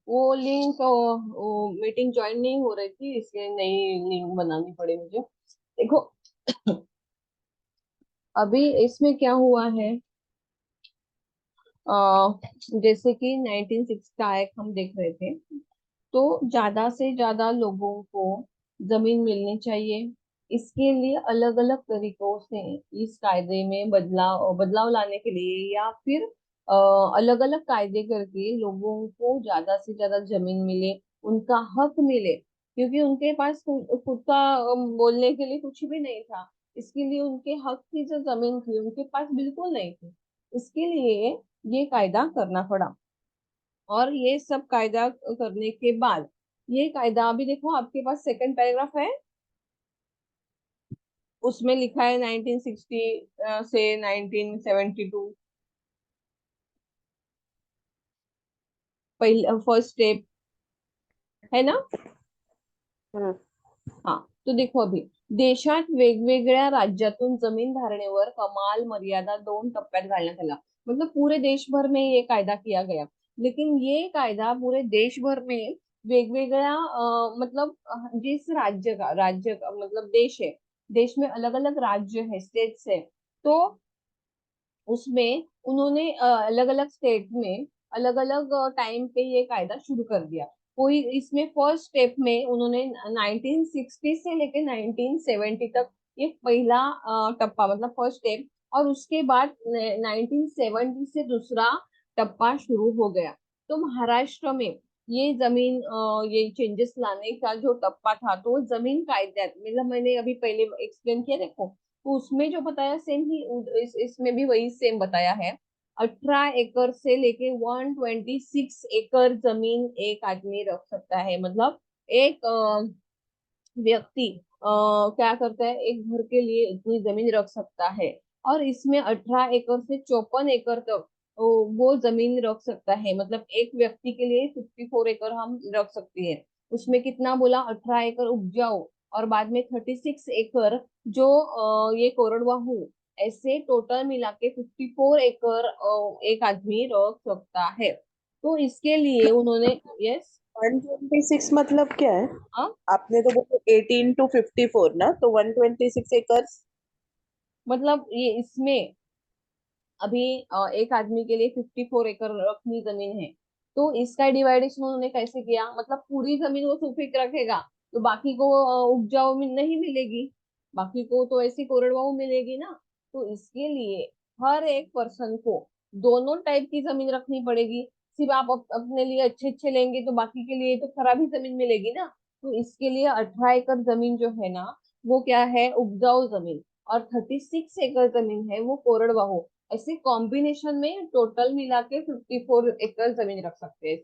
वो लिंक, वो meeting join नहीं हो रही थी, इसलिए नई लिंक बनानी पड़ी मुझे। देखो, अभी इसमें क्या हुआ है। जैसे कि 1960 का एक्ट हम देख रहे थे, तो ज्यादा से ज्यादा लोगों को जमीन मिलनी चाहिए। इसके लिए अलग अलग तरीकों से इस कायदे में बदलाव बदलाव लाने के लिए, या फिर अलग अलग कायदे करके लोगों को ज्यादा से ज्यादा जमीन मिले, उनका हक मिले। क्योंकि उनके पास खुद का बोलने के लिए कुछ भी नहीं था। इसके लिए उनके हक की जो जमीन थी उनके पास बिल्कुल नहीं थी। इसके लिए ये कायदा करना पड़ा। और ये सब कायदा करने के बाद, ये कायदा अभी देखो आपके पास सेकंड पैराग्राफ है, उसमें लिखा है 1960 से 1972, पहले फर्स्ट स्टेप, है ना। हम्म। हाँ, तो देखो अभी, देशात वेगवेगळ्या राज्यातून जमीन धारणेवर कमाल मर्यादा 2 टप्प्यात घालण्यात आला। मतलब पूरे देश भर में ये कायदा किया गया। लेकिन ये कायदा पूरे देश भर में वेगवेगळ्या मतलब जिस राज्य का मतलब देश है, देश में अलग अलग राज्य है, स्टेट्स है। तो उसमें उन्होंने अलग अलग स्टेट में अलग अलग टाइम पे ये कायदा शुरू कर दिया। कोई इसमें फर्स्ट स्टेप में उन्होंने 1960 से लेके 1970 तक, ये पहला टप्पा मतलब फर्स्ट स्टेप। और उसके बाद 1970 से दूसरा टप्पा शुरू हो गया। तो महाराष्ट्र में ये जमीन ये चेंजेस लाने का जो टप्पा था, तो वो जमीन कायद्यात, मतलब मैंने अभी पहले एक्सप्लेन किया देखो, तो उसमें जो बताया सेम ही इसमें भी वही सेम बताया है। 18 एकड़ से लेके 126 एकड़ जमीन एक आदमी रख सकता है। मतलब एक व्यक्ति क्या करता है, एक घर के लिए इतनी जमीन रख सकता है। और इसमें 18 एकड़ से 54 एकड़ तक वो जमीन रख सकता है। मतलब एक व्यक्ति के लिए 54 एकड़ हम रख सकते हैं। उसमें कितना बोला, 18 एकड़ उपजाऊ, और बाद में 36 एकड़ जो ये कोरडवाहू, ऐसे टोटल मिला के 54 एकड़ एक आदमी रख सकता है। तो इसके लिए उन्होंने, यस, 126 मतलब क्या है? आपने तो बोला 18 to 54 ना, तो 126 एकर्स। मतलब ये इसमें अभी एक आदमी के लिए 54 एकड़ अपनी जमीन है। तो इसका डिवाइडेशन उन्होंने कैसे किया, मतलब पूरी जमीन वो सुपीक रखेगा तो बाकी को उपजाऊ नहीं मिलेगी, बाकी को तो ऐसी कोरडवाहू मिलेगी ना। तो इसके लिए हर एक पर्सन को दोनों टाइप की जमीन रखनी पड़ेगी। सिर्फ आप अपने लिए अच्छे अच्छे लेंगे तो बाकी के लिए तो खराब ही जमीन मिलेगी ना। तो इसके लिए 18 एकड़ जमीन जो है ना, वो क्या है, उपजाऊ जमीन। और 36 एकड़ जमीन है वो कोरडवाहू। ऐसे कॉम्बिनेशन में टोटल मिला के 54 एकड़ जमीन रख सकते हैं।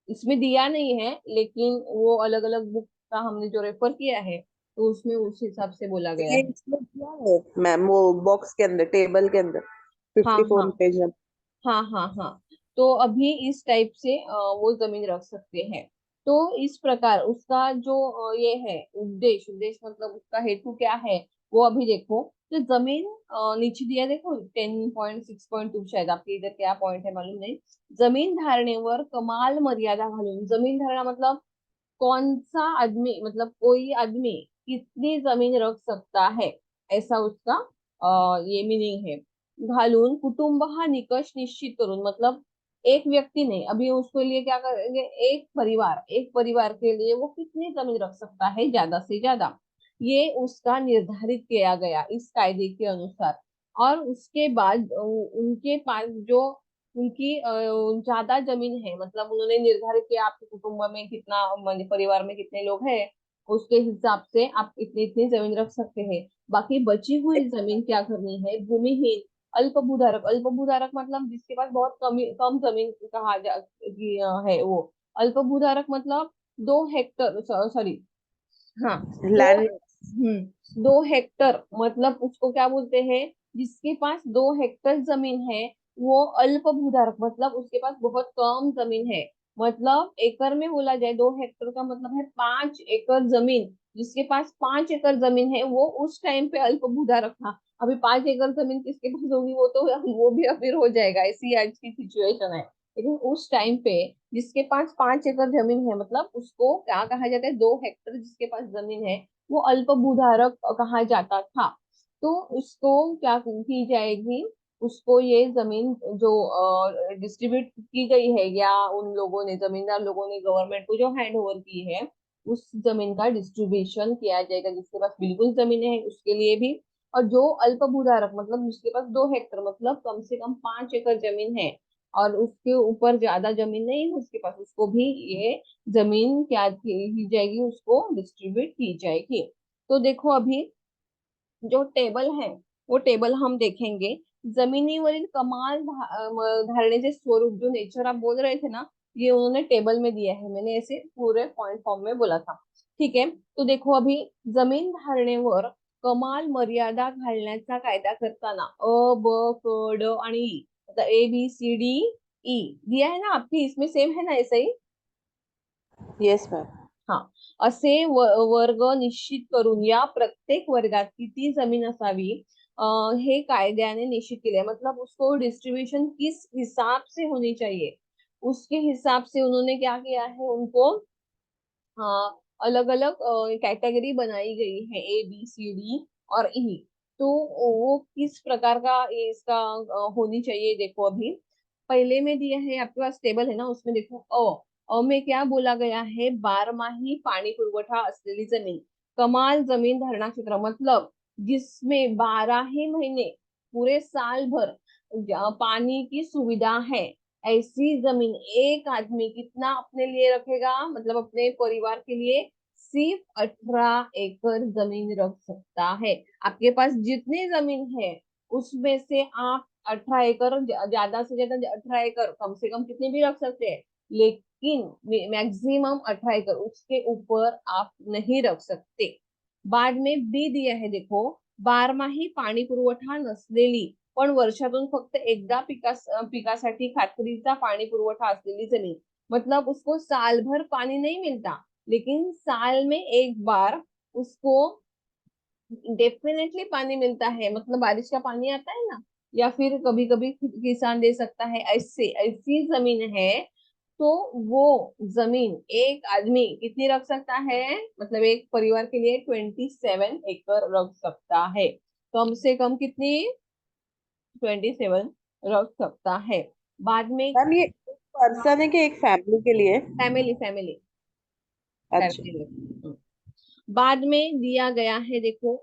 इसमें दिया नहीं है, लेकिन वो अलग अलग बुक का हमने जो रेफर किया है, तो उसमें उस हिसाब से बोला गया ये है। इसमें क्या है मैम, वो बॉक्स के अंदर, टेबल के अंदर, हाँ, फिफ्टी हाँ, फोर पेज में? हाँ, हाँ, हाँ। तो अभी इस टाइप से वो जमीन रख सकते हैं। तो इस प्रकार उसका जो ये है उद्देश्य, उद्देश्य मतलब उसका हेतु क्या है, वो अभी देखो। तो जमीन नीचे दिया देखो 10.6.2, शायद आपके इधर क्या पॉइंट है मालूम नहीं। जमीन धारणेवर कमाल मर्यादा घालून, जमीन धारणा मतलब कौन सा आदमी, मतलब कोई आदमी कितनी जमीन रख सकता है, ऐसा उसका ये मीनिंग है। घालून कुटुंब हा निकष निश्चित करून, मतलब एक व्यक्ति नहीं, अभी उसके लिए क्या करेंगे, एक परिवार के लिए वो कितनी जमीन रख सकता है ज्यादा से ज्यादा, ये उसका निर्धारित किया गया इस कायदे के अनुसार। और उसके बाद उनके पास जो उनकी ज्यादा जमीन है, मतलब उन्होंने निर्धारित किया आपके कुटुंब में कितना, मतलब परिवार में कितने लोग हैं, उसके हिसाब से आप इतनी इतनी जमीन रख सकते हैं। बाकी बची हुई जमीन क्या करनी है, भूमिहीन अल्पभूधारक, अल्पभूधारक मतलब जिसके पास बहुत कम जमीन कहा है वो अल्पभूधारक, मतलब 2 हेक्टर, सॉरी, हाँ, दो, लैंड। 2 हेक्टर मतलब उसको क्या बोलते हैं, जिसके पास 2 हेक्टर जमीन है वो अल्प भूधारक, मतलब उसके पास बहुत कम जमीन है। मतलब एकड़ में बोला जाए 2 हेक्टर का मतलब है 5 एकड़ जमीन। जिसके पास 5 एकड़ जमीन है वो उस टाइम पे अल्प भूधारक था। अभी 5 एकड़ जमीन किसके पास होगी, वो तो वो भी अमीर हो जाएगा, ऐसी आज की सिचुएशन है। लेकिन उस टाइम पे जिसके पास 5 एकड़ जमीन है, मतलब उसको क्या कहा जाता है, 2 हेक्टर जिसके पास जमीन है वो अल्पभूधारक कहा जाता था। तो उसको क्या की जाएगी, उसको ये जमीन जो डिस्ट्रीब्यूट की गई है, या उन लोगों ने, जमींदार लोगों ने गवर्नमेंट को जो हैंड ओवर की है, उस जमीन का डिस्ट्रीब्यूशन किया जाएगा। जिसके पास बिल्कुल जमीन है उसके लिए भी, और जो अल्पभूधारक मतलब जिसके पास 2 हेक्टर मतलब कम से कम 5 एकड़ जमीन है और उसके ऊपर ज्यादा जमीन नहीं है उसके पास, उसको भी ये जमीन क्या की जाएगी, उसको डिस्ट्रीब्यूट की जाएगी। तो देखो अभी जो टेबल है वो टेबल हम देखेंगे। जमिनीवरील कमाल धारणेचे स्वरूप, जो नेचर आप बोल रहे थे ना, ये उन्होंने टेबल में दिया है, मैंने ऐसे पूरे पॉइंट फॉर्म में बोला था। ठीक है, तो देखो अभी जमीन धारणेवर कमाल मर्यादा घालण्याचा कायदा करताना ब क ड आणि ई, मतलब ABCDE दिया है ना आपकी, इसमें सेम है ना ऐसा ही। Yes ma'am. हा, असे वर्ग निश्चित करून या प्रत्येक वर्गात किती जमीन असावी हे कायद्याने निश्चित केले है। मतलब उसको डिस्ट्रीब्यूशन किस हिसाब से होनी चाहिए, उसके हिसाब से उन्होंने क्या किया है, उनको अलग अलग कैटेगरी बनाई गई है, ABCD और ई। तो वो किस प्रकार का ये इसका होनी चाहिए, देखो अभी पहले में दिया है आपके पास टेबल है ना, उसमें देखो में क्या बोला गया है, बारमाही पाणी पुरवठा असलेली जमीन, कमाल जमीन धारणा क्षेत्र, मतलब जिसमें 12 ही महीने पूरे साल भर पानी की सुविधा है, ऐसी जमीन एक आदमी कितना अपने लिए रखेगा, मतलब अपने परिवार के लिए सिर्फ 18 एकड़ जमीन रख सकता है। आपके पास जितनी जमीन है उसमें से आप 18 एकड़, ज्यादा से ज्यादा 18 एकड़, कम से कम कितने भी रख सकते हैं, लेकिन मैक्सिमम 18 एकड़, उसके ऊपर आप नहीं रख सकते। बाद में बी दिया है देखो, बारमाही पाणी पुरवठा नसलेली पण वर्षातून फक्त एकदा पिकासाठी खात्रीचा पाणी पुरवठा असलेली जमीन, मतलब उसको साल भर पानी नहीं मिलता, लेकिन साल में एक बार उसको डेफिनेटली पानी मिलता है, मतलब बारिश का पानी आता है ना, या फिर कभी कभी किसान दे सकता है, ऐसे ऐसी जमीन है। तो वो जमीन एक आदमी कितनी रख सकता है, मतलब एक परिवार के लिए 27 एकड़ रख सकता है, कम से कम कितनी, 27 रख सकता है। बाद में मैम ये पर्सन है कि एक फैमिली के लिए? फैमिली फैमिली अच्छा। फैमिली। बाद में दिया गया है देखो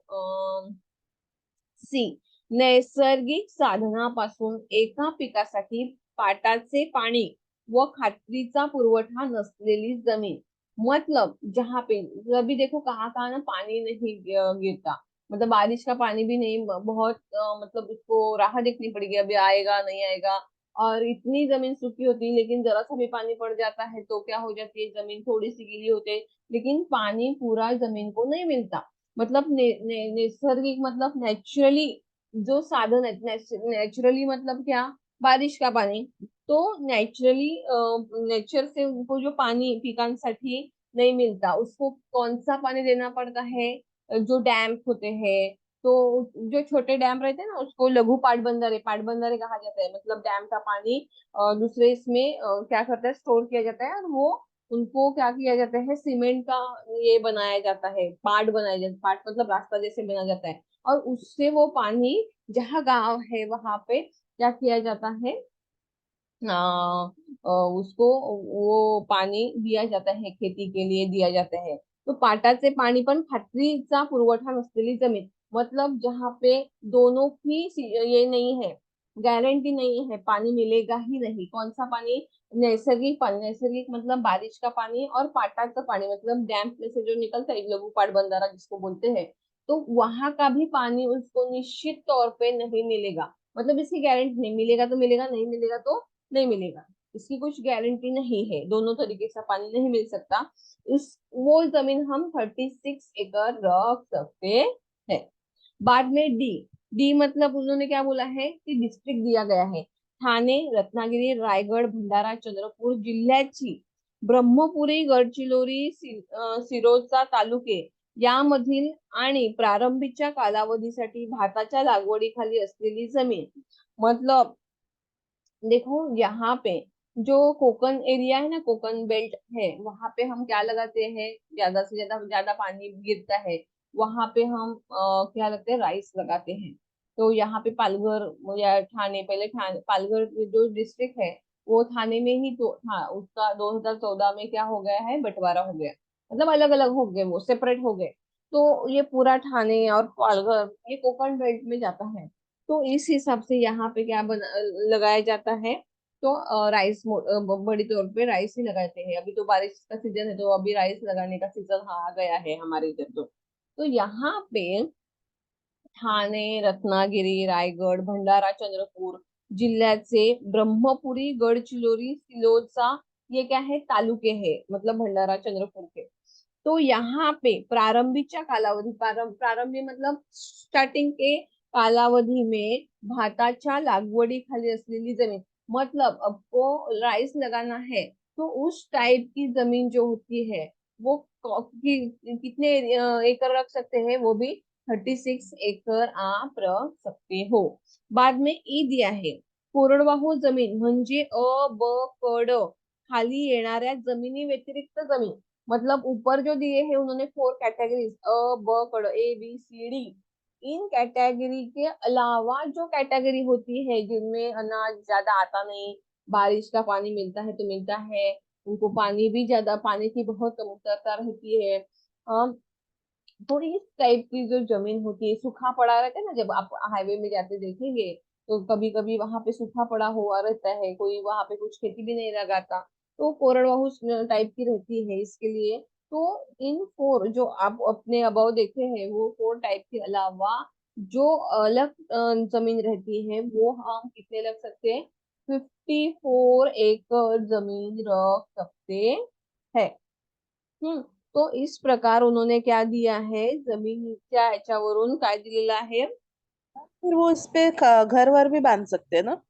सी, नैसर्गिक साधनापासून एका पिकासाठी पाटाचे पाणी व खात्रीचा पुरवठा नसलेली जमीन, मतलब जहाँ पे अभी देखो कहाँ कहाँ ना पानी नहीं गिरता, मतलब बारिश का पानी भी नहीं, बहुत मतलब उसको राह देखनी पड़ेगी अभी आएगा नहीं आएगा। और इतनी जमीन सूखी होती है, लेकिन जरा सा भी पानी पड़ जाता है तो क्या हो जाती है, जमीन थोड़ी सी गीली होती है, लेकिन पानी पूरा जमीन को नहीं मिलता। मतलब नैसर्गिक मतलब नेचुरली जो साधन है, नेचुरली मतलब क्या, बारिश का पाणी। तो नेचुरली नेचर से उनको जो पानी पिकांसाठी नहीं मिलता, उसको कौन सा पानी देना पड़ता है, जो डैम होते हैं, तो जो छोटे डैम रहते हैं ना उसको लघु पाटबंधारे, पाटबंधारे कहा जाता है, मतलब डैम का पानी दूसरे इसमें क्या करता है, स्टोर किया जाता है, और वो उनको क्या किया जाता है, सीमेंट का ये बनाया जाता है, पार्ट बनाया जाता है, पार्ट मतलब रास्ता जैसे बनाया जाता है, और उससे वो पानी जहाँ गांव है वहां पे क्या किया जाता है, उसको वो पाणी दिया जाता है, खेती के लिए दिया जाता है। तो पाटाचे पाणी पण खात्रीचा पुरवठा नसलेली जमीन, मतलब जहाँ पे दोनों की ये नहीं है, गारंटी नहीं है, पानी मिलेगा ही नहीं, कौन सा पानी, नैसर्गिक पानी, नैसर्गिक मतलब बारिश का पानी, और पाटाचं पानी मतलब डैम में से जो निकलता है, लघु पाट बंधारा जिसको बोलते हैं, तो वहां का भी पानी उसको निश्चित तौर पे नहीं मिलेगा, मतलब इसकी गारंटी नहीं, मिलेगा तो मिलेगा, नहीं मिलेगा तो नहीं मिलेगा, इसकी कुछ गारंटी नहीं है, दोनों तरीके से पानी नहीं मिल सकता। इस वो जमीन हम 36 एकड़ रख सकते हैं। बाद में डी, डी मतलब उन्होंने क्या बोला है कि डिस्ट्रिक्ट दिया गया है, ठाणे, रत्नागिरी, रायगड, भंडारा, चंद्रपूर जिल्ह्याची ब्रह्मपुरी, गडचिरोली, सिरोचा तालुके यामधील आणि प्रारंभीच्या कालावधीसाठी भाताच्या लागवडीखाली असलेली जमीन, मतलब देखो यहाँ पे जो कोकन एरिया है ना, कोकन बेल्ट है, वहां पे हम क्या लगाते हैं, ज्यादा से ज्यादा ज्यादा पानी गिरता है, वहां पे हम क्या लगते हैं, राइस लगाते हैं। तो यहाँ पे पालघर या ठाणे, पहले ठाणे पालघर जो डिस्ट्रिक्ट है वो थाने में ही तो था, उसका 2014 में क्या हो गया है, बंटवारा हो गया, मतलब अलग अलग हो गए, वो सेपरेट हो गए। तो ये पूरा ठाणे और पालघर ये कोकन बेल्ट में जाता है। तो इस हिसाब से यहाँ पे क्या बना लगाया जाता है, तो राइस बड़ी तौर पे राइस ही लगाते हैं। अभी तो बारिश का सीजन है, तो अभी राइस लगाने का सीजन आ गया है हमारे इधर। तो यहाँ पे ठाणे, रत्नागिरी, रायगड, भंडारा, चंद्रपूर जिल्ह्याचे ब्रह्मपुरी, गडचिरोली, सिलोचा, ये क्या है, तालुके हैं, मतलब भंडारा चंद्रपूर के। तो यहाँ पे प्रारंभीच्या कालावधी, प्रारंभी मतलब स्टार्टिंग के कालावधी में भाताच्या लागवडीखाली असलेली जमीन, मतलब आपको राइस लगाना है, तो उस टाइप की जमीन जो होती है वो कितने एकड़ रख सकते हैं, वो भी 36 एकड़ आप रख सकते हो। बाद में ई दिया है, कोरडवाहू जमीन म्हणजे अ, ब, कड खाली येणाऱ्या जमिनी व्यतिरिक्त जमीन, मतलब ऊपर जो दिए हैं उन्होंने 4 कैटेगरीज, अ, ब, कड़, ABCD, इन कैटेगरी के अलावा जो कैटेगरी होती है जिनमें अनाज ज्यादा आता नहीं, बारिश का पानी मिलता है तो मिलता है, उनको पानी भी ज्यादा, पानी की बहुत कमतरता रहती है, थोड़ी इस टाइप की जो जमीन होती है, सूखा पड़ा रहता है ना, जब आप हाईवे में जाते देखेंगे तो कभी कभी वहां पे सूखा पड़ा हुआ रहता है, कोई वहां पे कुछ खेती भी नहीं लगाता, तो कोरडवाहू टाइप की रहती है इसके लिए। तो इन 4 जो आप अपने अबाव देखे हैं, वो 4 टाइप के अलावा जो अलग जमीन रहती है वो हम कितने लग सकते हैं, 54 एकड़ जमीन रख सकते हैं। हम्म। तो इस प्रकार उन्होंने क्या दिया है, जमिनीच्या याच्यावरून काय दिलेलं आहे, फिर वो इस पे घर वर भी बांध सकते हैं ना,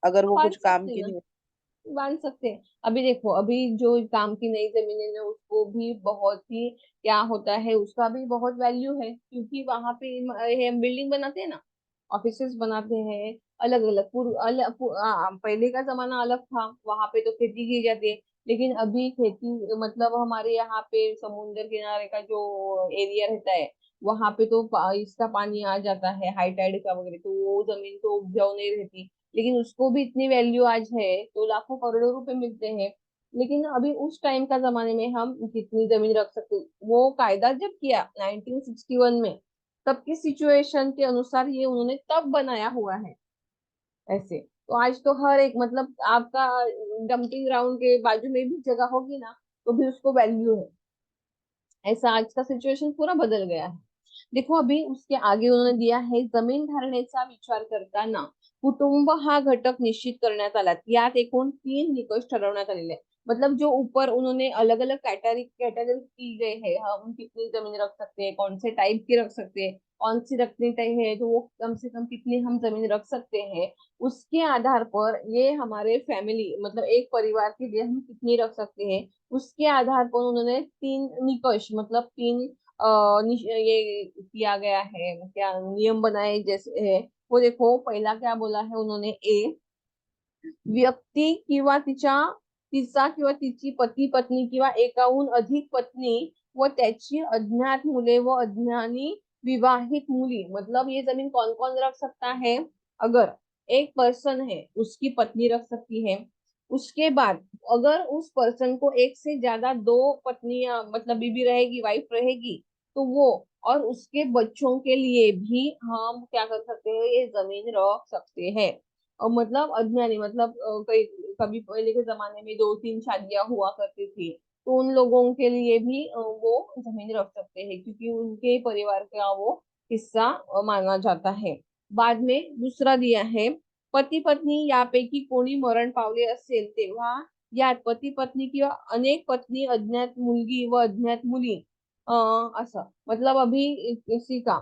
अगर वो बांध कुछ काम सकते हैं की ना, नहीं। बांध सकते हैं। अभी देखो, अभी जो काम की नई जमीनें हैं उसको भी बहुत ही क्या होता है, उसका भी बहुत वैल्यू है, क्योंकि वहां पे हम बिल्डिंग बनाते हैं ना, ऑफिसेस बनाते हैं, अलग अलग पहले का जमाना अलग था, वहां पे तो खेती की जाती है, लेकिन अभी खेती मतलब हमारे यहाँ पे समुद्र किनारे का जो एरिया रहता है, वहां पे तो इसका पानी आ जाता है, हाई टाइड का वगैरह, तो वो जमीन तो उपजाऊ नहीं रहती, लेकिन उसको भी इतनी वैल्यू आज है, तो लाखों करोड़ों रुपए मिलते हैं। लेकिन अभी उस टाइम का जमाने में हम कितनी जमीन रख सकते, वो कायदा जब किया 1961 में, तब की सिचुएशन के अनुसार ये उन्होंने तब बनाया हुआ है ऐसे। तो आज तो हर एक, मतलब आपका डंपिंग ग्राउंड के बाजू में भी जगह होगी ना, तो भी उसको वैल्यू है। ऐसा आज का सिच्युएशन पूरा बदल गया है। देखो अभी उसके आगे उन्होंने दिया है, जमीन धारणेचा विचार करताना कुटुंब हा घटक निश्चित करण्यात आला, यात एकूण 3 निकष ठरवण्यात आलेले आहेत। मतलब जो ऊपर उन्होंने अलग अलग कैटेगरी कैटेगरी की गए हैं, हम कितनी जमीन रख सकते हैं, कौन से टाइप की रख सकते हैं, कौन सी रखनी चाहिए, तो वो कम से कम कितनी हम जमीन रख सकते हैं, उसके आधार पर ये हमारे फैमिली, मतलब एक परिवार के लिए हम कितनी रख सकते हैं, उसके आधार पर उन्होंने 3 निकष, मतलब 3 ये किया गया है, क्या नियम बनाए जैसे है। वो देखो, पहला क्या बोला है उन्होंने, व्यक्ती किंवा तिचा किंवा तिची पती पत्नी किंवा एकाहून अधिक पत्नी व त्याची अज्ञात मुले व अज्ञानी विवाहित मुली, मतलब ये जमीन कौन कौन रख सकता है, अगर एक पर्सन है उसकी पत्नी रख सकती है, उसके बाद अगर उस पर्सन को एक से ज्यादा 2 पत्नियां, मतलब बीबी रहेगी, वाइफ रहेगी, तो वो, और उसके बच्चों के लिए भी हम क्या कर सकते हैं, ये जमीन रख सकते हैं। और मतलब अज्ञानी, मतलब कई कभी पहले के जमाने में 2-3 शादियां हुआ करती थी, तो उन लोगों के लिए भी वो जमीन रख सकते हैं, क्योंकि उनके परिवार का वो हिस्सा माना जाता है। बाद में दूसरा दिया है, पती पत्नी यापैकी कोणी मरण पावले असेल तेव्हा यात पती पत्नी किंवा अनेक पत्नी, अज्ञात मुलगी व अज्ञात मुली, असं मतलब अभी किसी का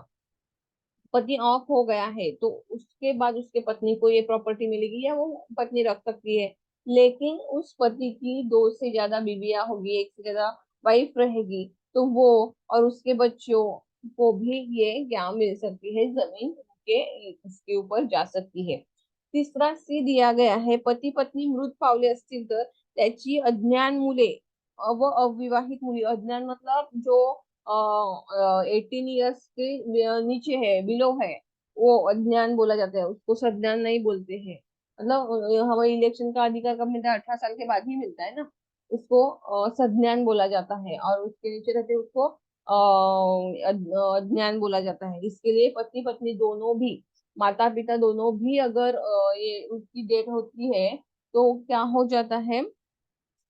पति ऑफ हो गया है, तो उसके बाद उसके पत्नी को ये प्रॉपर्टी मिलेगी, या वो पत्नी रख सकती है, लेकिन उस पति की 2 से ज्यादा बीवियां होगी, एक से ज्यादा वाइफ रहेगी, तो वो और उसके बच्चों को भी ये क्या मिल सकती है, जमीन के इसके ऊपर जा सकती है। तिसरा सी दिया गया आहे, पती पत्नी मृत पावले असतील तर त्याची अज्ञान मुले व अविवाहित मुली, अज्ञान मतलब जो 18 ईयर्स के नीचे है, बिलो है, वो अज्ञान बोला जाता है, उसको सज्ञान नहीं बोलते हैं। मतलब हमें इलेक्शन का अधिकार कब मिलता है? 18 साल के बाद ही मिलता है ना। उसको सज्ञान बोला जाता है, और उसके नीचे रहते हैं उसको अज्ञान बोला जाता है। इसके लिए पति पत्नी दोनों भी, माता पिता दोनों भी अगर ये उसकी डेथ होती है तो क्या हो जाता है,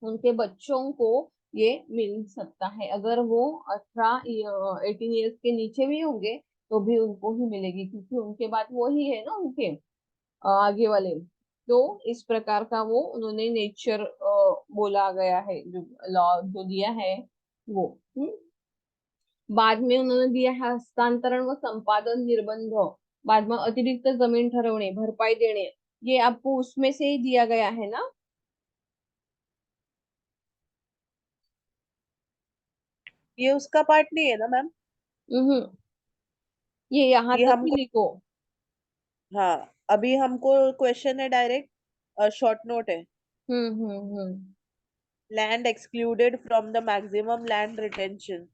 उनके बच्चों को ये मिल सकता है। अगर वो 18 ईयर्स के नीचे भी होंगे तो भी उनको ही मिलेगी, क्योंकि उनके बाद वो ही है ना उनके आगे वाले। तो इस प्रकार का वो उन्होंने नेचर बोला गया है, जो लॉ जो दिया है वो। बाद में उन्होंने दिया है हस्तांतरण व संपादन निर्बंध, बाद में अतिरिक्त जमीन ठरवणे, भरपाई देणे, ये आपको उसमें से ही दिया गया है ना। ये उसका पार्ट नहीं है ना मैम? हम्म। ये यहाँ ये तक ही हमको, लिखो। हाँ, अभी हमको क्वेश्चन है डायरेक्ट, शॉर्ट नोट है। Hmm. Land excluded from the maximum land retention,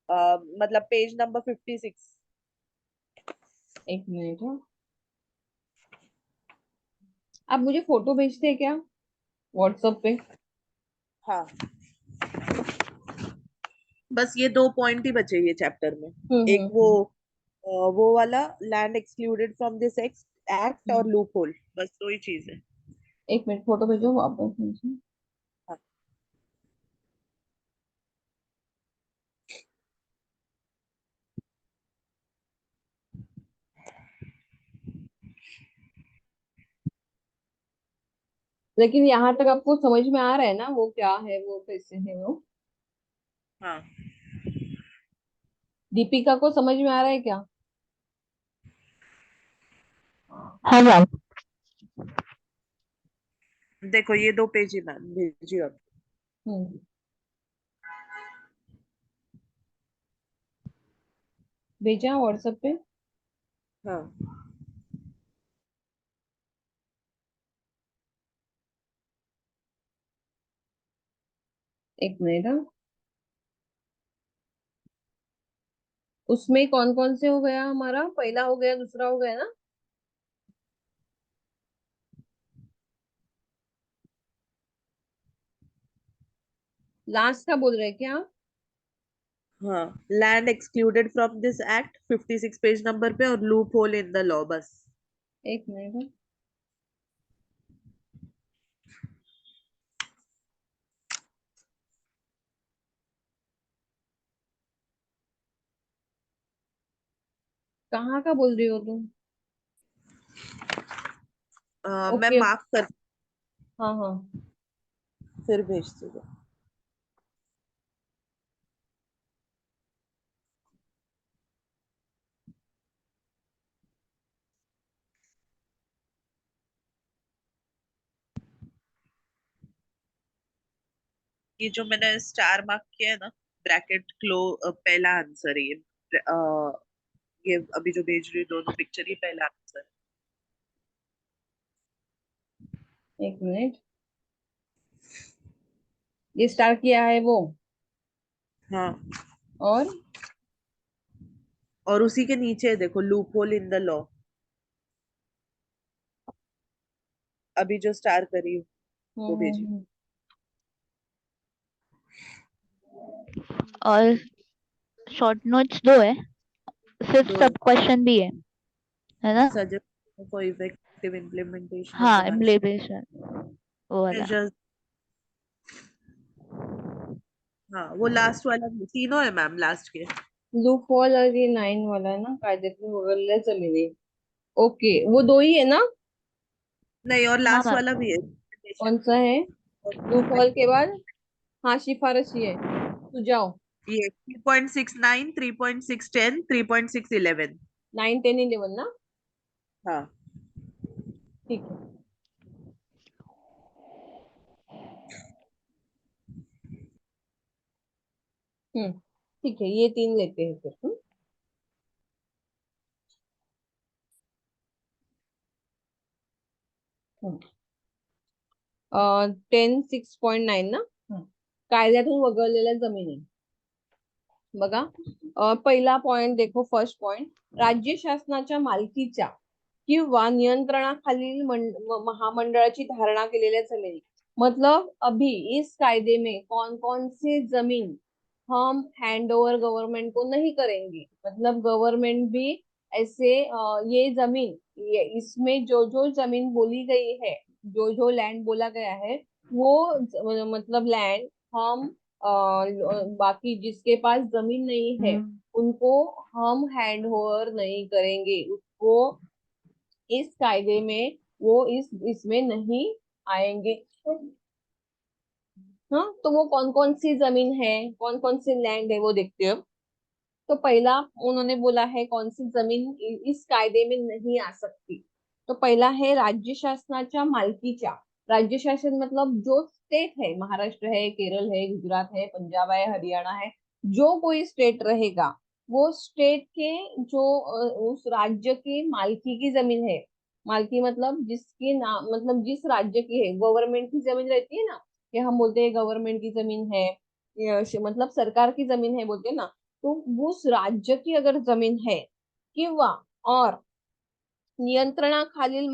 मतलब पेज नंबर 56। एक मिनट है, आप मुझे फोटो भेजते हैं क्या व्हाट्सएप पे? हाँ, बस ये दो पॉइंट ही बचे ये चैप्टर में। एक वो, हम्म। वो वाला land excluded from this act, और हम्म। लूप होल, बस दो ही चीज है। एक मिनट, फोटो भेजो वापस मुझे। हाँ। लेकिन यहाँ तक आपको समझ में आ रहा है ना वो क्या है, वो कैसे है वो? हाँ, दीपिका को समझ में आ रहा है क्या? हाँ मैम। देखो ये दो पेज ही मैम भेजिए आप। हम्म। भेजा व्हाट्सएप पे। हाँ, एक मिनट हाँ। उसमें कौन कौन से हो गया? हमारा पहला हो गया, दूसरा हो गया ना। लास्ट का बोल रहे हैं क्या? हाँ, land excluded from this act 56 page number पे, और loop hole in the law, बस। एक मिनट हाँ। कहाँ का बोल रही हो तुम? मैं ओके। मार्क कर हाँ हाँ। फिर भेजती हूँ। ये जो मैंने स्टार मार्क किया है ना, ब्रैकेट क्लो, पहला आंसर है ये अभी जो भेज रही हूँ दोनों पिक्चर, ये पहला आंसर। एक मिनट, ये स्टार्ट किया है वो। हाँ, और और उसी के नीचे देखो, loop hole in the law, अभी जो स्टार करी हूँ, वो भेजी। हम्म। और शॉर्ट नोट्स दो है, सिर्फ दो है। सब क्वेश्चन भी है ना? Suggest for effective implementation of हाँ, द मैक्सिमम इम्प्लीमेंटेशन वो वाला। मेजर्स। हाँ, वो लास्ट वाला तीनों है मैम, लास्ट के। लूप होल और ये 9 वाला है ना, कायद्यातील वगळल्या जमिनी। ओके, वो दो ही है ना? नहीं, और हाँ लास्ट मैम। वाला भी है। कौन सा है? लूप होल के बाद हाँ सिफारिश है, सुझाव। ये 3.69, 3.610, 3.611। 9, 10, 11 ना। हाँ। ठीक है। ठीक है, ये तीन लेते हैं फिर। 10.6.9 ना. कायद्यातून वगळलेल्या जमिनी बघा. पहिला पॉइंट देखो, फर्स्ट पॉइंट, राज्य शासनाच्या मालकीच्या किंवा नियंत्रणाखालील महामंडळाची धारणा केलेल्या जमिनी. मतलब अभी इस कायदे में कौन कौन सी जमीन हम हैंड ओवर गवर्नमेंट को नहीं करेंगे. मतलब गवर्नमेंट भी ऐसे ये जमीन, इसमें जो जो जमीन बोली गई है, जो जो लैंड बोला गया है, वो मतलब लैंड हम बाकी जिसके पास जमीन नहीं है उनको हम हैंड ओवर नहीं करेंगे. उसको इस कायदे में वो इसमें नहीं आएंगे. हाँ, तो वो कौन कौन सी जमीन है, कौन कौन सी लैंड है वो देखते हो. तो पहला उन्होंने बोला है कौन सी जमीन इस कायदे में नहीं आ सकती. तो पहला है राज्य शासनाच्या मालकीच्या. राज्य शासन मतलब जो स्टेट है, महाराष्ट्र है, केरल है, गुजरात है, पंजाब है, हरियाणा है, जो कोई स्टेट रहेगा वो स्टेट के जो उस राज्य के मालकी की जमीन है. मालकी मतलब जिसके नाम, मतलब जिस राज्य की है. गवर्नमेंट की जमीन रहती है ना, कि हम बोलते हैं गवर्नमेंट की जमीन है, मतलब सरकार की जमीन है बोलते हैं ना. तो उस राज्य की अगर जमीन है किंवा और नियंत्रणाखालील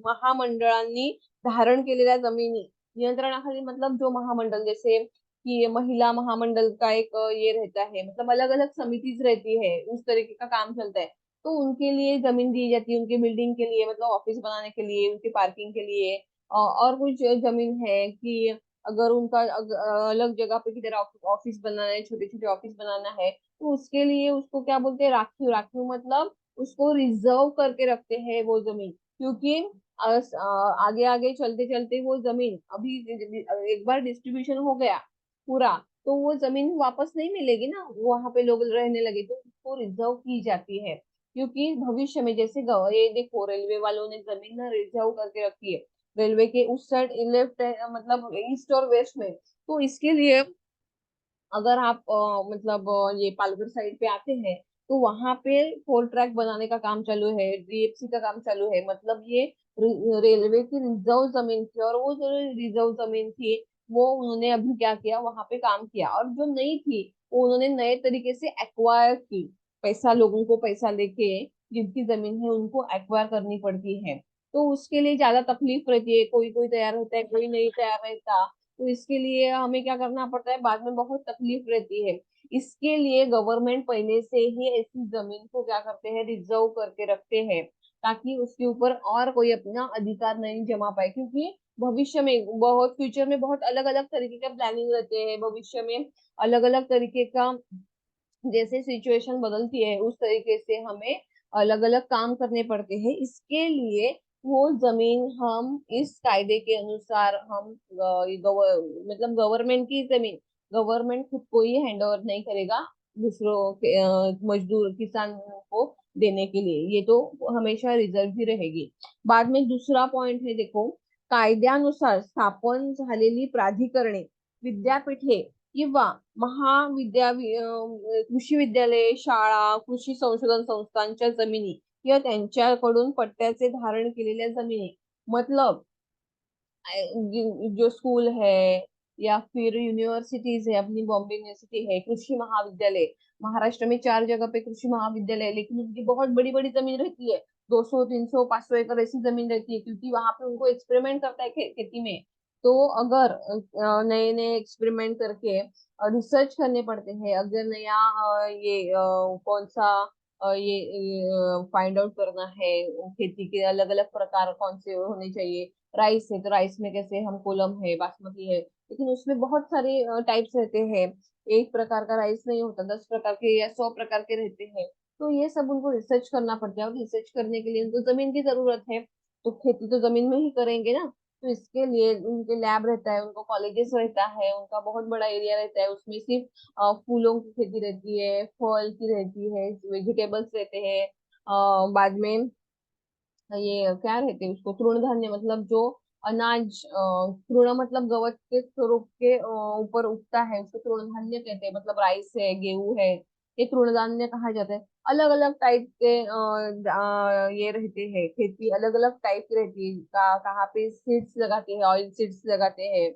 महामंडळांनी धारण केलेल्या जमिनी. नियंत्रणाखाली मतलब जो महामंडल, जैसे कि महिला महामंडल का एक ये रहता है, मतलब अलग अलग समितिज रहती है, उस तरीके का काम चलता है. तो उनके लिए जमीन दी जाती है, उनके बिल्डिंग के लिए, मतलब ऑफिस बनाने के लिए, उनकी पार्किंग के लिए. और कुछ जमीन है कि अगर उनका अलग जगह पे किधर ऑफिस बनाना है, छोटे छोटे ऑफिस बनाना है, तो उसके लिए उसको क्या बोलते हैं, राखीव. राखीव मतलब उसको रिजर्व करके रखते हैं वो जमीन. क्योंकि आगे आगे चलते चलते वो जमीन अभी एक बार डिस्ट्रीब्यूशन हो गया पूरा, तो वो जमीन वापस नहीं मिलेगी ना, वहां पे लोग रहने लगे, तो उसको रिजर्व की जाती है. क्योंकि भविष्य में जैसे ये देखो, रेलवे वालों ने जमीन ना रिजर्व करके रखी है, रेलवे के उस साइड लेफ्ट मतलब ईस्ट और वेस्ट में. तो इसके लिए अगर आप मतलब ये पालघर साइड पे आते हैं, तो वहां पे 4 ट्रैक बनाने का काम चालू है, डीएफसी का काम चालू है. मतलब ये रेलवे की रिजर्व जमीन थी, और वो जो रिजर्व जमीन थी वो उन्होंने अभी क्या किया, वहां पे काम किया. और जो नहीं थी वो उन्होंने नए तरीके से एक्वायर की. पैसा, लोगों को पैसा लेके जिनकी जमीन है उनको एक्वायर करनी पड़ती है. तो उसके लिए ज्यादा तकलीफ रहती है, कोई कोई तैयार होता है, कोई नहीं तैयार रहता. तो इसके लिए हमें क्या करना पड़ता है, बाद में बहुत तकलीफ रहती है. इसके लिए गवर्नमेंट पहले से ही ऐसी जमीन को क्या करते हैं, रिजर्व करके रखते हैं, ताकि उसके ऊपर और कोई अपना अधिकार नहीं जमा पाए. क्योंकि भविष्य में, बहुत फ्यूचर में बहुत अलग अलग तरीके का प्लानिंग रहते हैं, भविष्य में अलग अलग तरीके का जैसे सिचुएशन बदलती है उस तरीके से हमें अलग अलग काम करने पड़ते हैं. इसके लिए वो जमीन हम इस कायदे के अनुसार हम मतलब गवर्नमेंट की जमीन गवर्नमेंट खुद को ही हैंड ओवर नहीं करेगा दूसरों के मजदूर किसान को देने के लिए. ये तो हमेशा रिजर्व ही रहेगी. बाद में दूसरा पॉइंट है देखो, कायद्यानुसार स्थापन झालेली प्राधिकरणे, विद्यापीठे किंवा कृषी विद्यालय, शाळा, कृषी संशोधन संस्थांच्या जमिनी किंवा त्यांच्याकडून पट्ट्याचे धारण केलेल्या जमिनी. मतलब जो स्कूल है या फिर यूनिवर्सिटीज है, अपनी बॉम्बे यूनिवर्सिटी है, कृषि महाविद्यालय. महाराष्ट्र में 4 जगह पे कृषि महाविद्यालय है, लेकिन उनकी बहुत बड़ी बड़ी जमीन रहती है, 200, 300, 500 एकड़ ऐसी जमीन रहती है, क्योंकि वहां पे उनको एक्सपेरिमेंट करता है खेती में. तो अगर नए नए एक्सपेरिमेंट करके रिसर्च करने पड़ते हैं, अगर नया ये कौन सा ये फाइंड आउट करना है, खेती के अलग अलग प्रकार कौन से होने चाहिए. राइस है तो राइस में कैसे, हम कोलम है, बासमती है, लेकिन उसमें बहुत सारे टाइप्स रहते हैं. एक प्रकार का राइस नहीं होता, 10 प्रकार के या 100 प्रकार के रहते हैं. तो ये सब उनको रिसर्च करना पड़ता है, और रिसर्च करने के लिए उनको जमीन की जरूरत है. तो खेती तो जमीन में ही करेंगे ना. तो इसके लिए उनके लैब रहता है, उनको कॉलेजेस रहता है, उनका बहुत बड़ा एरिया रहता है. उसमें सिर्फ फूलों की खेती रहती है, फल की रहती है, वेजिटेबल्स रहते हैं. बाद में ये क्या रहते हैं उसको, तृणधान्य, मतलब जो अनाज, तृण मतलब गवत के स्वरूप के ऊपर उगता है, उसको तृणधान्य कहते हैं. मतलब राइस है, गेहूं है, ये तृणधान्य कहा जाता है। अलग अलग टाइप के ये रहते हैं, खेती अलग अलग टाइप की रहती है। कहाँ पे सीड्स लगाते हैं, ऑयल सीड्स लगाते हैं।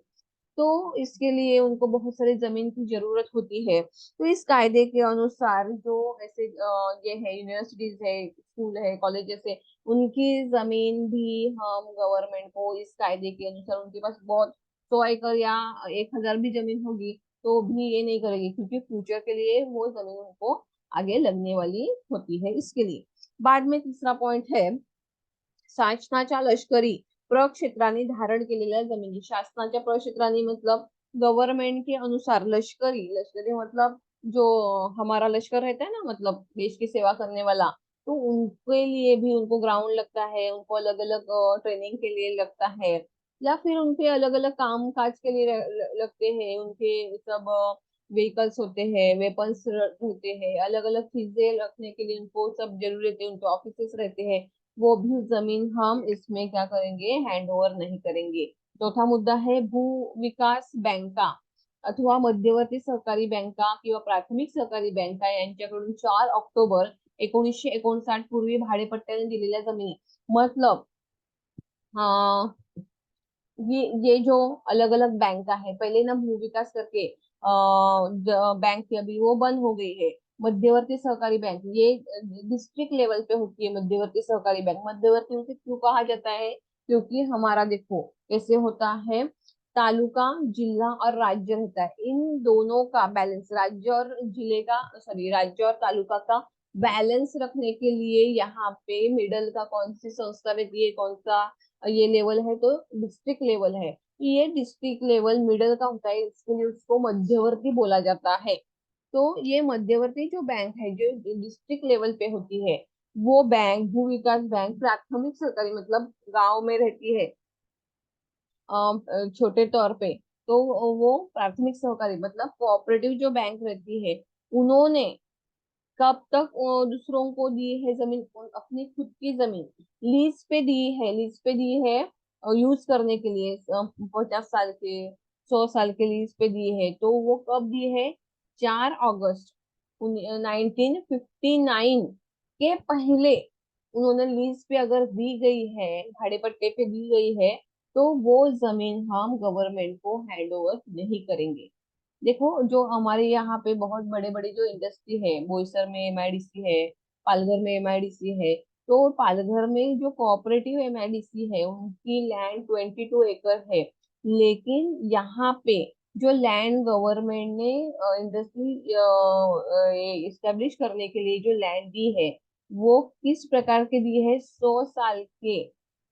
तो इसके लिए उनको बहुत सारी जमीन की जरूरत होती है। तो इस कायदे के अनुसार जो ऐसे ये है, यूनिवर्सिटीज है, स्कूल है, कॉलेजेस है, उनकी जमीन भी हम गवर्नमेंट को इस कायदे के अनुसार, उनके पास बहुत 100 एकड़ या 1,000 भी जमीन होगी तो भी ये नहीं करेगी, क्योंकि फ्यूचर के लिए वो जमीन उनको आगे लगने वाली होती है इसके लिए। बाद में तीसरा पॉइंट है, शासनाच्या लष्करी प्रक्षेत्रांनी धारण केलेल्या जमिनी। शासनाच्या प्रक्षेत्रांनी मतलब गवर्नमेंट के अनुसार, लश्करी, लश्करी मतलब जो हमारा लश्कर रहता है ना, मतलब देश की सेवा करने वाला, तो उनके लिए भी उनको ग्राउंड लगता है, उनको अलग अलग ट्रेनिंग के लिए लगता है, या फिर उनके अलग अलग काम काज के लिए लगते हैं। उनके सब व्हीकल्स होते हैं, वेपन्स रहते हैं, अलग अलग चीजें रखने के लिए उनको सब जरूरत है, उनके ऑफिसेस रहते हैं। वो भी जमीन हम इसमें क्या करेंगे, हैंड ओव्हर नहीं करेंगे। चौथा मुद्दा है, भू विकास बँका अथवा मध्यवर्ती सहकारी बँका किंवा प्राथमिक सहकारी बँका यांच्याकडून 4 ऑक्टोबर 1959 पूर्वी भाडेपट्ट्याने दिलेल्या जमिनी। मतलब अं, ये जो अलग अलग बैंक है, पहले ना भू विकास करके बैंक थी, अभी वो बंद हो गई है। मध्यवर्ती सहकारी बैंक ये डिस्ट्रिक्ट लेवल पे होती है। मध्यवर्ती सहकारी बैंक, मध्यवर्ती उसे क्यों कहा जाता है, क्योंकि हमारा देखो कैसे होता है, तालुका, जिला और राज्य रहता है, इन दोनों का बैलेंस, राज्य और जिले का, सॉरी, राज्य और तालुका का बैलेंस रखने के लिए यहाँ पे मिडल का कौन सी संस्था रहती है, कौन सा ये लेवल है, तो डिस्ट्रिक्ट लेवल है। ये डिस्ट्रिक्ट लेवल मिडल का होता है, इसके लिए उसको मध्यवर्ती बोला जाता है। तो ये मध्यवर्ती जो बैंक है, जो डिस्ट्रिक्ट लेवल पे होती है, वो बैंक, भू विकास बैंक प्राथमिक सरकारी मतलब गांव में रहती है, छोटे तौर पे, तो वो प्राथमिक सहकारी मतलब कोऑपरेटिव जो बैंक रहती है, उन्होंने कब तक दूसरों को दी है जमीन, अपनी खुद की जमीन लीज पे दी है, लीज पे दी है यूज करने के लिए, 50 साल के, 100 साल के लीज पे दी है। तो वो कब दी है, 4 अगस्त 1959 के पहले उन्होंने लीज पे अगर दी गई है, भाड़े पट्टे पे दी गई है, तो वो जमीन हम गवर्नमेंट को हैंड ओवर नहीं करेंगे। देखो जो हमारे यहाँ पे बहुत बड़े बड़े जो इंडस्ट्री है, बोईसर में एमआईडीसी है, पालघर में एमआईडीसी है, तो पालघर में जो कोऑपरेटिव एमआईडीसी है उनकी लैंड 22 एकड़ है। लेकिन यहाँ पे जो लैंड गवर्नमेंट ने इंडस्ट्री इस्टेब्लिश करने के लिए जो लैंड दी है, वो किस प्रकार के दी है, 100 साल के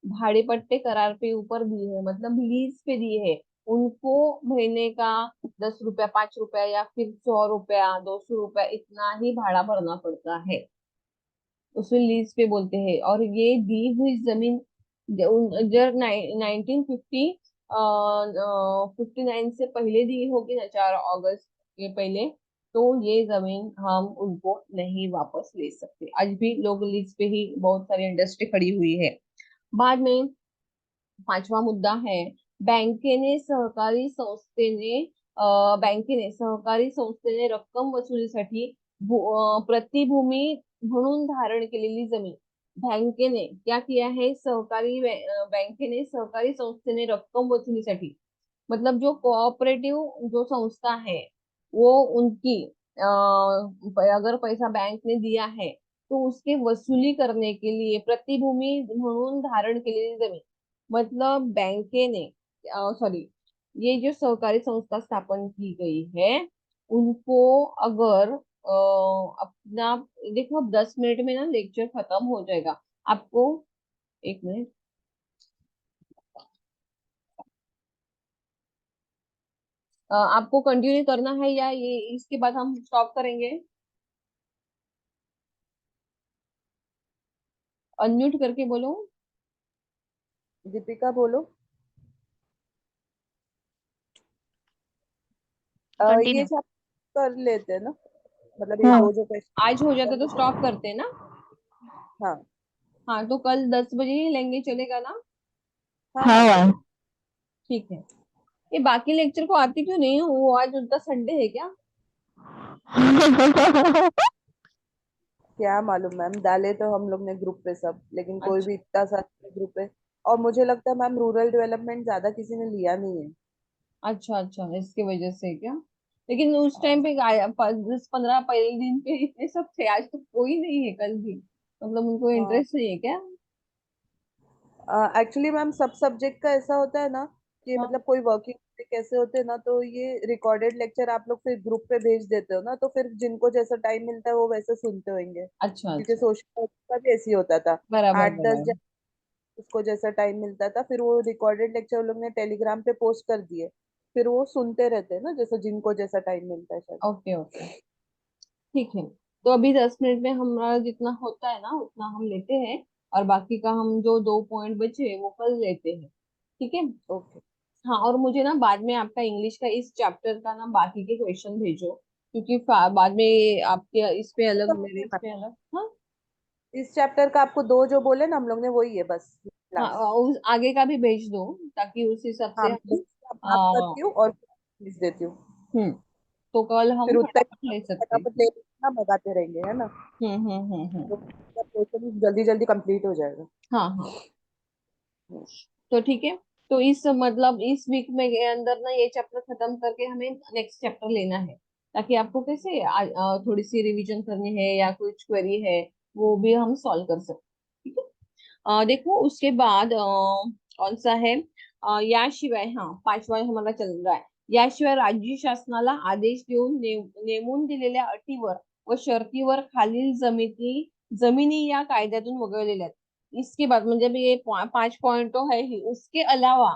भाड़े पट्टे करार पे ऊपर दी है, मतलब लीज पे दी है। उनको महीने का 10 रुपया, 5 रुपया, या फिर 100 रुपया, 200 रुपया, इतना ही भाड़ा भरना पड़ता है, उसे लीज पे बोलते हैं। और ये दी हुई जमीन जब 1950 59 से पहले दी होगी ना, 4 अगस्त के पहले, तो ये जमीन हम उनको नहीं वापस ले सकते। आज भी लोग लीज पे ही बहुत सारी इंडस्ट्री खड़ी हुई है। बाद में पाचवा मुद्दा है, बँकेने सहकारी संस्थेने बँकेने सहकारी संस्थेने रक्कम वसुलीसाठी प्रतिभूमी म्हणून धारण केलेली जमीन। बँकेने क्या किया है, बँकेने सहकारी संस्थेने रक्कम वसुलीसाठी, मतलब जो कोऑपरेटिव जो संस्था है, वो उनकी अगर पैसा बैंक ने दिया है, तो उसके वसूली करने के लिए प्रतिभूमी म्हणून धारण केलेली जमीन, मतलब बैंके ने, सॉरी, ये जो सहकारी संस्था स्थापन की गई है, उनको अगर अपना, देखो अब 10 मिनट में ना लेक्चर खत्म हो जाएगा। आपको 1 मिनट, आपको कंटिन्यू करना है या ये इसके बाद हम स्टॉप करेंगे? अनम्यूट करके बोलो। दीपिका बोलो। ये कंटिन्यू। सब कर लेते हैं ना, मतलब ये हाँ दो जो आज हो क्वेश्चन जाता तो स्टॉप कंटिन्यू। करते हैं ना। हाँ हाँ, तो कल 10 बजे ही लेंगे, चलेगा ना? हाँ हाँ हाँ मैम। चलो। ठीक है। ये बाकी लेक्चर को आती क्यों नहीं हो, वो आज उनका संडे है क्या? क्या मालूम मैम, डाले तो हम लोग ने ग्रुप पे सब, लेकिन कोई अच्छा भी इतना सारा ग्रुप पे। और मुझे लगता है मैम रूरल डेवलपमेंट ज्यादा किसी ने लिया नहीं है। अच्छा अच्छा, इसकी वजह से क्या? लेकिन उस टाइम पे 10-15 पहले दिन पे इतने सब थे, आज तो कोई नहीं है कल भी, मतलब उनको इंटरेस्ट नहीं है क्या? एक्चुअली मैम सब सब्जेक्ट का ऐसा होता है ना कि हाँ। मतलब कोई वर्किंग कैसे होते हैं ना, तो ये रिकॉर्डेड लेक्चर आप लोग फिर ग्रुप पे भेज देते हो ना, तो फिर जिनको जैसा टाइम मिलता है वो वैसे सुनते होंगे। अच्छा क्योंकि अच्छा, सोशल का भी ऐसे ही होता था। बराबर 8-10 बराबर। जन, उसको जैसा टाइम मिलता था, फिर वो रिकॉर्डेड लेक्चर लोग ने टेलीग्राम पे पोस्ट कर दिए। फिर वो सुनते रहते हैं ना, जैसे जिनको जैसा टाइम मिलता है शायद। ओके ओके, ठीक है। तो अभी 10 मिनट में हमारा जितना होता है ना उतना हम लेते हैं, और बाकी का हम जो 2 पॉइंट बचे वो कल लेते हैं, ठीक है? ओके। हाँ, और मुझे ना बाद में आपका इंग्लिश का इस चैप्टर का ना बाकी के क्वेश्चन भेजो, क्योंकि बाद में आपके इस पे वो अलग, तो मेरे होंगे इस मैम। पे अलग। हाँ इस चैप्टर का आपको दो जो बोले ना हम लोग ने, वही है बस हाँ, लास्ट। उस आगे का भी भेज दो, ताकि उस हिसाब हाँ से मैं हम मार्क करती हूँ और लिख देती हूँ। हम्म, तो कल हम फिर उतना फटाफट ही ले सकते हैं। फटाफट ले लेना, मंगाते रहेंगे, है ना। तो हम्म। पोर्शन जल्दी जल्दी कंप्लीट हो जाएगा। हाँ हाँ, तो ठीक है। तो इस मतलब इस वीक में के अंदर ना ये चैप्टर खत्म करके हमें नेक्स्ट चैप्टर लेना है, ताकि आपको कैसे थोड़ी सी रिवीजन करनी है या कुछ क्वेरी है वो भी हम सॉल्व कर सकते, ठीक है? देखो उसके बाद कौन सा है? याशिवाय, हाँ, पाचवा हमारा चल रहा है। याशिवाय राज्य शासनाला आदेश देऊन नेमून दिलेल्या अटीवर व शर्तीवर खालील जमिनी या कायद्यातून वगळलेल्या आहेत। इसके बाद मतलब ये 5 पॉइंट तो है ही, उसके अलावा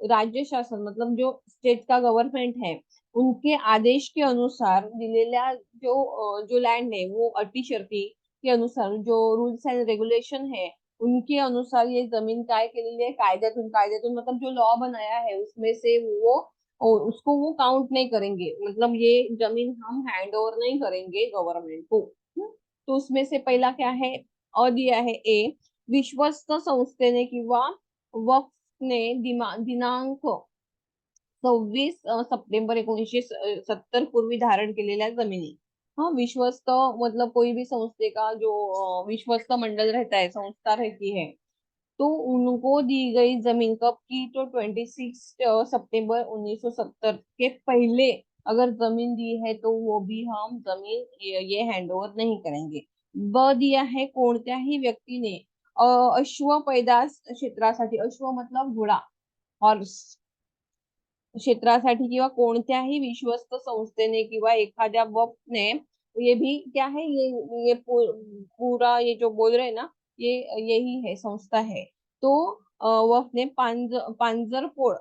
राज्य शासन मतलब जो स्टेट का गवर्नमेंट है, उनके आदेश के अनुसार दिलेल्या जो लैंड है वो अटी शर्ती के अनुसार, जो रूल्स एंड रेगुलेशन है उनके अनुसार ये जमीन काय केलेली आहे, कायद्यातून कायद्यातून मतलब जो लॉ बनाया है उसमें से वो उसको वो काउंट नहीं करेंगे, मतलब ये जमीन हम हैंड ओवर नहीं करेंगे गवर्नमेंट को। तो उसमें से पहला क्या है? दिया है ए, विश्वस्त संस्थेने किंवा वक्फने दिनांक 26 सप्टेंबर 1970 पूर्वी धारण केलेल्या जमिनी। हाँ, विश्वस्त मतलब कोई भी संस्थे का जो विश्वस्त मंडल रहता है, संस्था रहती है, तो उनको दी गई जमीन कब की? तो 26 सितंबर 1970 के पहले अगर जमीन दी है तो वो भी हम जमीन ये हैंड ओवर नहीं करेंगे। ब दिया है, कोणत्याही व्यक्तीने अश्व पैदास क्षेत्रासाठी, अश्व मतलब घोडा, हॉर्स, क्षेत्रासाठी किंवा कोणत्याही विश्वस्त संस्थेने किंवा एखाद्या वक्फने, ये भी क्या है, ये पूरा ये जो बोल रहे हैं ना, ये यही है, संस्था है। तो वक्फने पांजरपोळ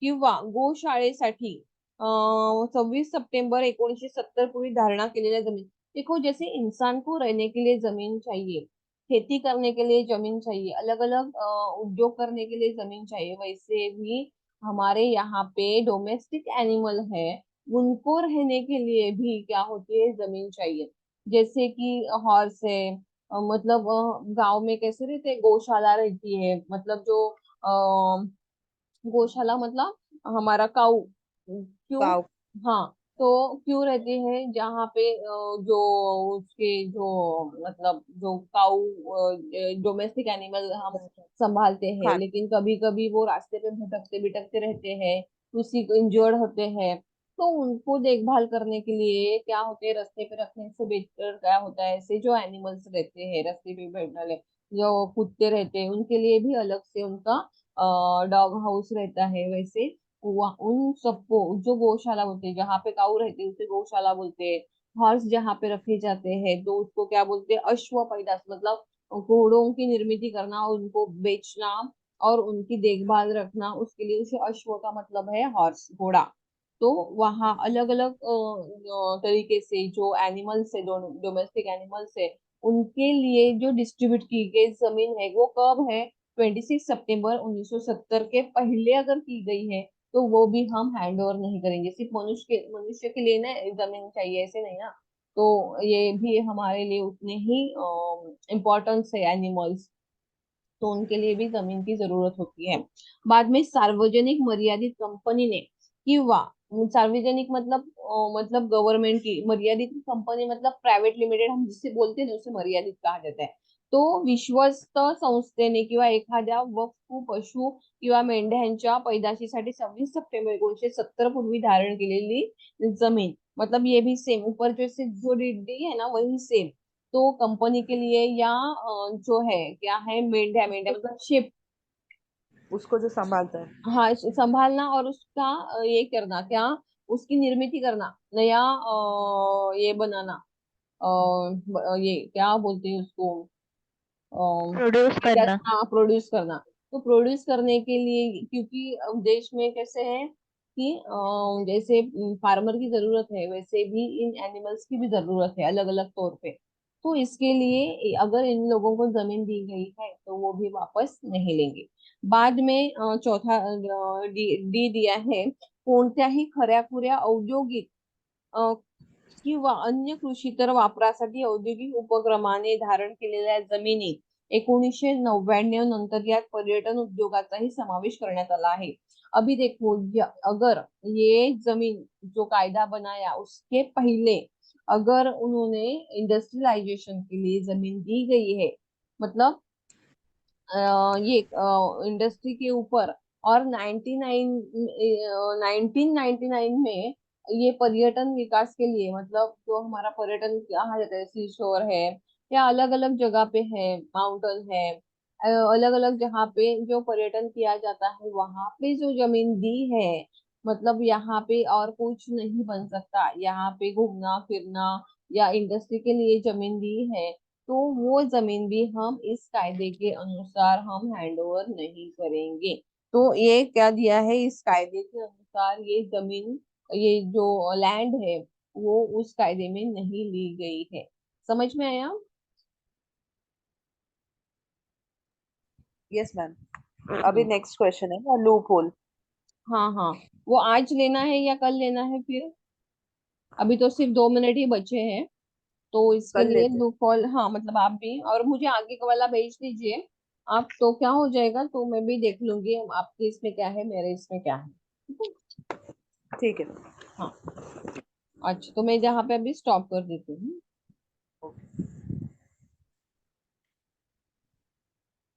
किंवा गोशाळेसाठी 26 सप्टेंबर 1970 पूर्वी धारणा केलेल्या जमीन। देखो, जैसे इंसान को रहने के लिए जमीन चाहिए, खेती करने के लिए जमीन चाहिए, अलग अलग उद्योग करने के लिए जमीन चाहिए, वैसे भी हमारे यहाँ पे डोमेस्टिक एनिमल है, उनको रहने के लिए भी क्या होती है? जमीन चाहिए। जैसे कि हॉर्स है, मतलब गांव में कैसे रहते हैं, गौशाला रहती है, मतलब जो गौशाला मतलब हमारा काऊ, क्यों? गाँव। हाँ, तो क्यों रहती है जहाँ पे जो उसके जो मतलब जो काऊ डोमेस्टिक एनिमल हम संभालते हैं, खाना। लेकिन कभी कभी वो रास्ते पे भटकते भटकते रहते हैं, उसी को इंजर्ड होते हैं, तो उनको देखभाल करने के लिए क्या होते हैं, रास्ते पे रखने से बेहतर क्या होता है, ऐसे जो एनिमल्स रहते हैं रास्ते पे बैठने वाले, जो कुत्ते रहते हैं, उनके लिए भी अलग से उनका डॉग हाउस रहता है। वैसे उन सबको जो गौशाला बोलते हैं, जहाँ पे काऊ रहते हैं उसे गौशाला बोलते हैं। हॉर्स जहाँ पे रखे जाते हैं तो उसको क्या बोलते हैं? अश्व पैदास, मतलब घोड़ों की निर्मित करना, उनको बेचना और उनकी देखभाल रखना, उसके लिए उसे अश्व का मतलब है हॉर्स, घोड़ा। तो वहाँ अलग अलग तरीके से जो एनिमल्स है, डोमेस्टिक एनिमल्स है, उनके लिए जो डिस्ट्रीब्यूट की गई जमीन है वो कब है? 26 सितंबर 1970 के पहले अगर की गई है तो वो भी हम हैंड ओवर नहीं करेंगे। सिर्फ मनुष्य के लिए ना जमीन चाहिए, ऐसे नहीं ना। तो ये भी हमारे लिए उतने ही इम्पोर्टेंस है, एनिमल्स, तो उनके लिए भी जमीन की जरूरत होती है। बाद में सार्वजनिक मर्यादित कंपनीने किंवा सार्वजनिक मतलब गवर्नमेंट की, मर्यादित कंपनी मतलब प्रायव्हेट लिमिटेड हम जिसे बोलते ना उसे मर्यादित कहा जाता है. तो विश्वस्त संस्थेने किंवा एखाद्या वक्फ पशु किंवा मेंढ्यांच्या पैदाशीसाठी 26 सप्टेंबर 1970 पूर्वी धारण केलेली जमीन, मतलब ये भी सेम ऊपर जो डी है ना वही सेम. तो कंपनी के लिए या जो है क्या है, मेंढ्या मेंढ्या मतलब शिप, उसको जो संभालता है. हाँ संभालना और उसका ये करना क्या, उसकी निर्मिती करना, नया ये बनाना, ये क्या बोलते हैं उसको, प्रोड्यूस करना. हाँ प्रोड्यूस करना. तो प्रोड्यूस करने के लिए क्योंकि देश में कैसे है कि जैसे फार्मर की जरूरत है वैसे भी इन एनिमल्स की भी जरूरत है अलग अलग तौर पे. तो इसके लिए अगर इन लोगों को जमीन दी गई है तो वो भी वापस नहीं लेंगे. बाद में चौथा डी दिया है, कोणत्याही खऱ्याखुऱ्या औद्योगिक किंवा अन्य कृषीतर वापरासाठी औद्योगिक उपक्रमाने धारण केलेल्या जमिनी 1999 नंतर यात पर्यटन उद्योगाचाही समावेश करण्यात आला आहे. अभी देखो अगर ये जमीन जो कायदा बनाया उसके पहले अगर उन्होंने इंडस्ट्रियलाइजेशन के लिए जमीन दी गई है, मतलब ये इंडस्ट्री के ऊपर, और 1999 में ये पर्यटन विकास के लिए, मतलब जो हमारा पर्यटन कहा जाता है सी शोर है या अलग अलग जगह पे है, माउंटेन है, अलग अलग जहाँ पे जो पर्यटन किया जाता है वहां पे जो जमीन दी है, मतलब यहाँ पे और कुछ नहीं बन सकता, यहाँ पे घूमना फिरना या इंडस्ट्री के लिए जमीन दी है, तो वो जमीन भी हम इस कायदे के अनुसार हम हैंड ओवर नहीं करेंगे. तो ये क्या दिया है, इस कायदे के अनुसार ये जमीन, ये जो लैंड है वो उस कायदे में नहीं ली गई है. समझ में आया? Yes ma'am. अभी नेक्स्ट क्वेश्चन है ना, लूप होल. हाँ हाँ, वो आज लेना है या कल लेना है फिर? अभी तो सिर्फ 2 मिनट ही बचे हैं. तो इसके कर लिए लेते हैं. लूप हॉल, हाँ मतलब आप भी और मुझे आगे का वाला भेज दीजिए आप, तो क्या हो जाएगा, तो मैं भी देख लूंगी आपके इसमें क्या है मेरे इसमें क्या है. ठीक है. ठीक है. हाँ. अच्छा तो मैं जहाँ पे अभी स्टॉप कर देती हूँ.